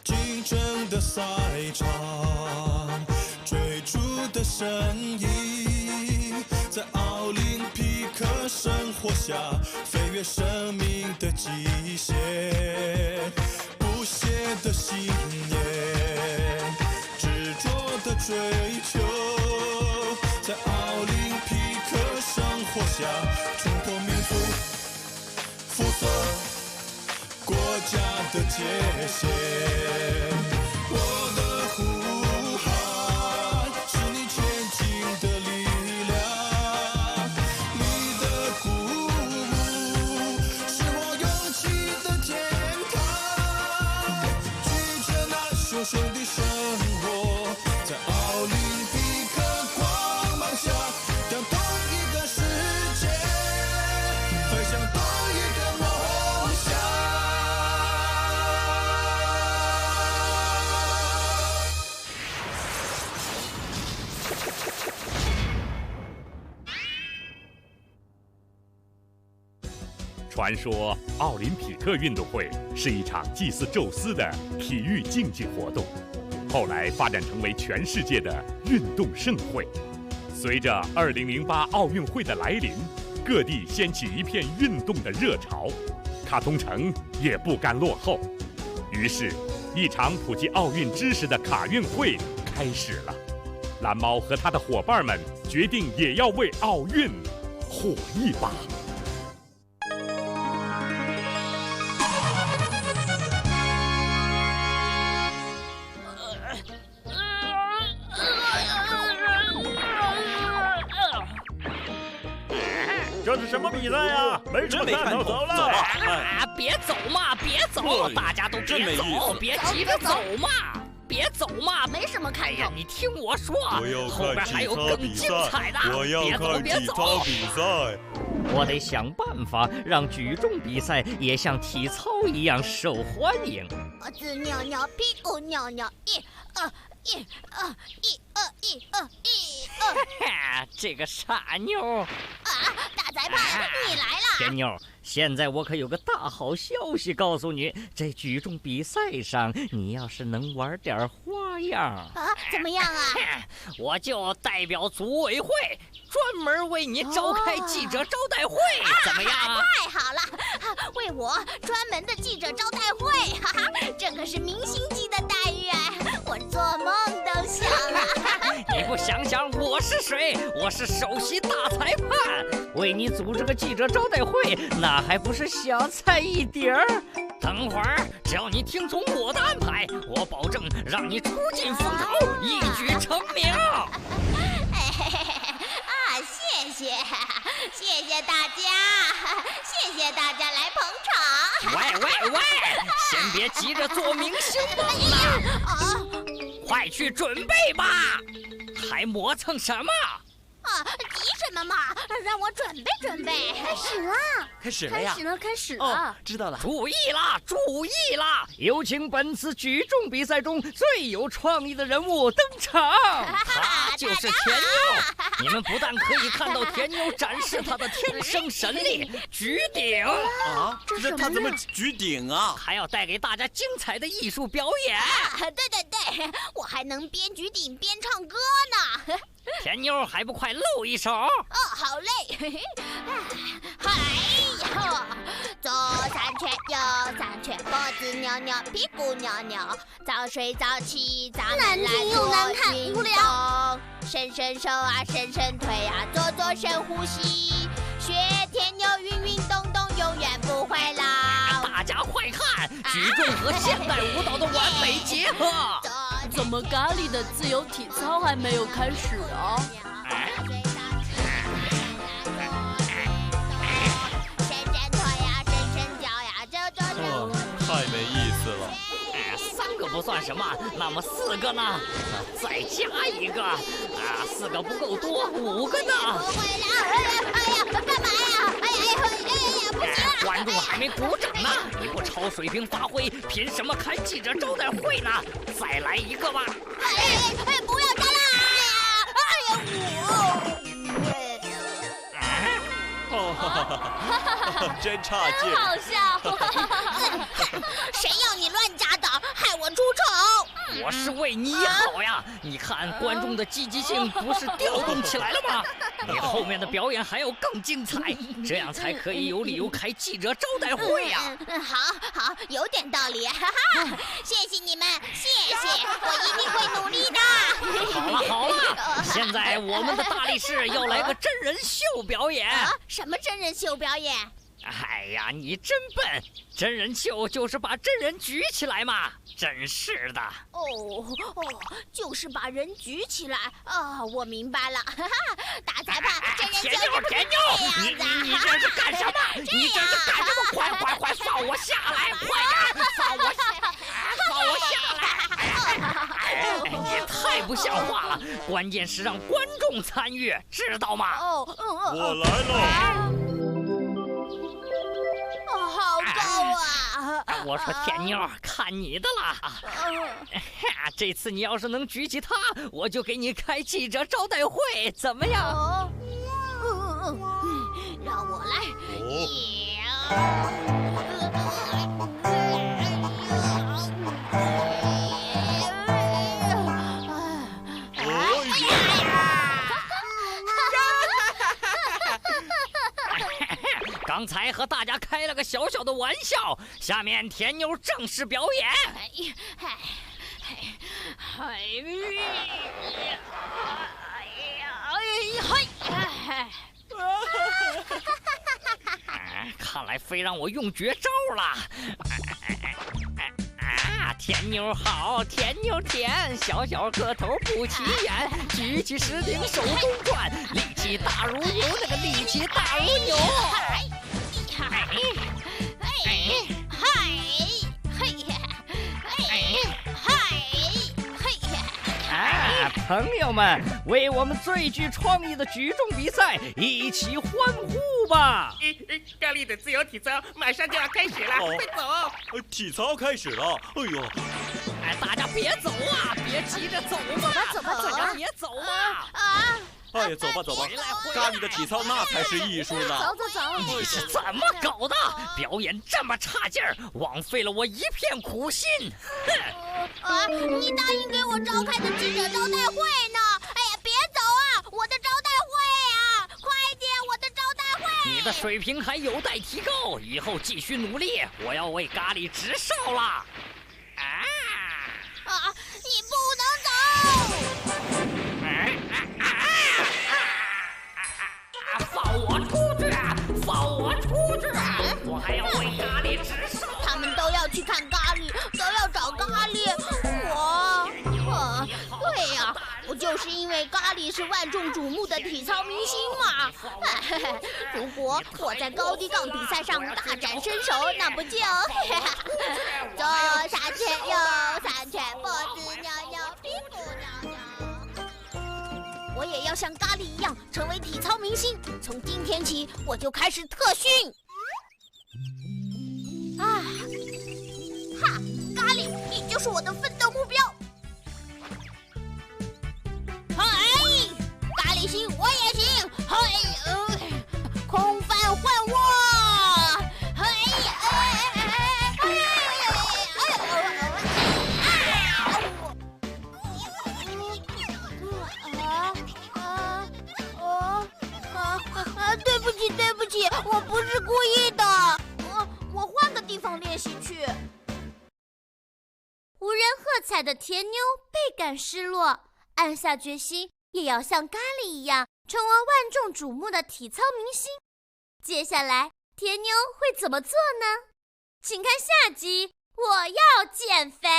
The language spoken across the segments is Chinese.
竞争的赛场，追逐的身影，在奥林匹克生活下，飞越生命的极限，不懈的信念，执着的追求，在奥林匹克生活下，冲破民族肤色国家的界限。我的呼喊是你前进的力量，你的鼓舞是我勇气的天堂。举着那熊熊的生活，在奥林匹克光芒下，向同一个世界，飞向同一个梦想。传说奥林匹克运动会是一场祭祀宙斯的体育竞技活动，后来发展成为全世界的运动盛会。随着2008奥运会的来临，各地掀起一片运动的热潮，卡通城也不甘落后。于是，一场普及奥运知识的卡运会开始了。蓝猫和他的伙伴们决定也要为奥运火一把。这是什么比赛呀？没什么看头，走了。走吧！别走嘛，别走！大家都别走，别急着走嘛，别走嘛，没什么看头。你听我说，后边还有更精彩的。我要看体操比赛。我得想办法让举重比赛也像体操一样受欢迎。脖子扭扭，屁股扭扭，一这个傻妞啊！大裁判，你来了！田妞，现在我可有个大好消息告诉你，在举重比赛上，你要是能玩点花样啊，怎么样啊？我就代表组委会专门为你召开记者招待会，怎么样啊？太好了，为我专门的记者招待会，哈哈，这可是明星级的待遇啊！我做梦都想啊！你不想想我是谁？我是首席大裁判，为你组织个记者招待会，那还不是小菜一碟儿？等会儿，只要你听从我的安排，我保证让你出尽风头，一举成名。谢谢大家，谢谢大家来捧场。喂，先别急着做明星梦了，快去准备吧，还磨蹭什么？急什么嘛！让我准备。开始了呀！开始了！哦，知道了。注意啦！有请本次举重比赛中最有创意的人物登场，他就是田妞。你们不但可以看到田妞展示她的天生神力举鼎啊，这她怎么举鼎啊？还要带给大家精彩的艺术表演。对，我还能边举鼎边唱歌呢。田妞还不快露一手？好嘞！嗨呀，左3圈，右3圈，脖子扭扭，屁股扭扭，早睡早起，咱们来做运动。伸手啊，伸腿啊，做深呼吸，学田妞运动动，永远不会老。大家快看，举重和现代舞蹈的完美结合。怎么咖喱的自由体操还没有开始啊？伸腿呀，伸脚呀，太没意思了。3个不算什么，那么4个呢？再加一个4个不够多，5个呢？不会了！干嘛呀？不行！观众还没鼓掌呢，你不超水平发挥，凭什么开记者招待会呢？再来一个吧！不要扎啦！真差劲！好笑！谁要你乱扎的，害我出看观众的积极性不是调动起来了吗？你后面的表演还要更精彩，这样才可以有理由开记者招待会呀。好，有点道理，哈哈，谢谢你们，谢谢，我一定会努力的。好了，现在我们的大力士要来个真人秀表演。什么真人秀表演？哎呀，你真笨！真人秀就是把真人举起来嘛，真是的。就是把人举起来啊！我明白了，哈哈，大裁判，真人秀就是田妞，你这是干什么？你这是干什么？快放我下来！快点放我下来！你太不像话了！关键是让观众参与，知道吗？我来了。好高啊！我说田妞，看你的了。这次你要是能举起它，我就给你开记者招待会，怎么样？让我来。刚才和大家开了个小小的玩笑，下面田妞正式表演。看来非让我用绝招了。田妞好，田妞甜，小小个头不起眼，举起石顶手中转，力气大如牛，那个力气大如牛。朋友们，为我们最具创意的举重比赛一起欢呼吧！高丽的自由体操马上就要开始了，快走！体操开始了，哎呦！大家别走啊，别急着走嘛，怎么走别走嘛！哎呀，走吧，咖喱的体操那才是艺术呢！走！你是怎么搞的？表演这么差劲儿，枉费了我一片苦心！你答应给我召开的记者招待会呢？哎呀，别走啊！我的招待会啊！快点，我的招待会！你的水平还有待提高，以后继续努力，我要为咖喱直哨了！你不能走！放我出去！放我出去！我还要为咖喱直哨！他们都要去看咖喱，都要找咖喱。对呀，不就是因为咖喱是万众瞩目的体操明星吗？如果我在高低杠比赛上大展身手，那不就左3圈右3圈，脖子扭扭，屁股扭扭。我也要像咖喱一样成为体操明星。从今天起，我就开始特训。咖喱，你就是我的奋斗目标。咖喱行，我也行。空翻换握。对不起，我不是故意的。我换个地方练习去。无人喝彩的田妞倍感失落，暗下决心也要像咖喱一样成为万众瞩目的体操明星。接下来田妞会怎么做呢？请看下集，我要减肥。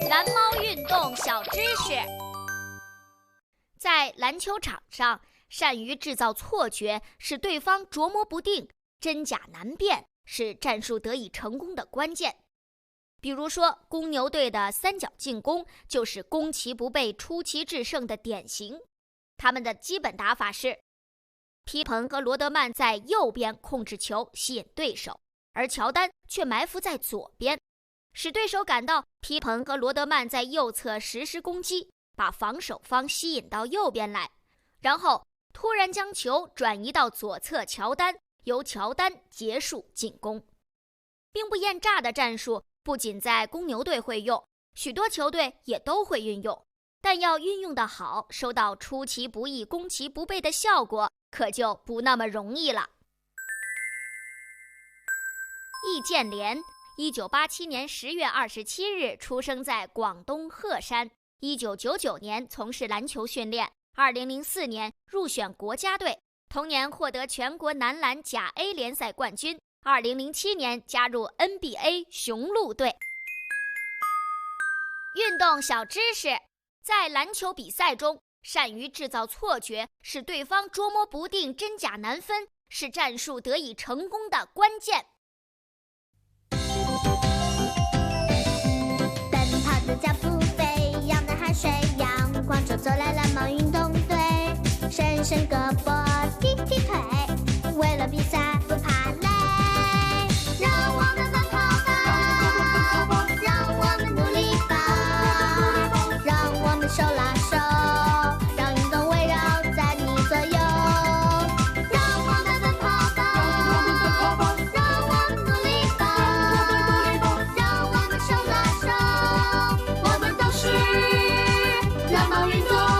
蓝猫运动小知识：在篮球场上，善于制造错觉，使对方琢磨不定，真假难辨，是战术得以成功的关键。比如说，公牛队的三角进攻就是攻其不备，出奇制胜的典型。他们的基本打法是：皮蓬和罗德曼在右边控制球，吸引对手，而乔丹却埋伏在左边，使对手感到皮蓬和罗德曼在右侧实施攻击，把防守方吸引到右边来，然后突然将球转移到左侧乔丹，由乔丹结束进攻。兵不厌诈的战术不仅在公牛队会用，许多球队也都会运用，但要运用得好，收到出其不意、攻其不备的效果，可就不那么容易了。易建联，1987年10月27日出生在广东鹤山，1999年从事篮球训练，2004年入选国家队，同年获得全国男篮甲 A 联赛冠军，2007年加入 NBA 雄鹿队。运动小知识，在篮球比赛中，善于制造错觉，使对方捉摸不定真假难分，是战术得以成功的关键。奔跑的脚步，飞扬的汗水，阳光中走来蓝毛运动队，伸伸胳膊，踢踢腿，为了比赛不怕累。让我们奔跑吧，让我们努力吧，让我们手拉手，让运动围绕在你左右。让我们奔跑吧，让我们努力吧，让我们手拉手，我们都是蓝毛运动。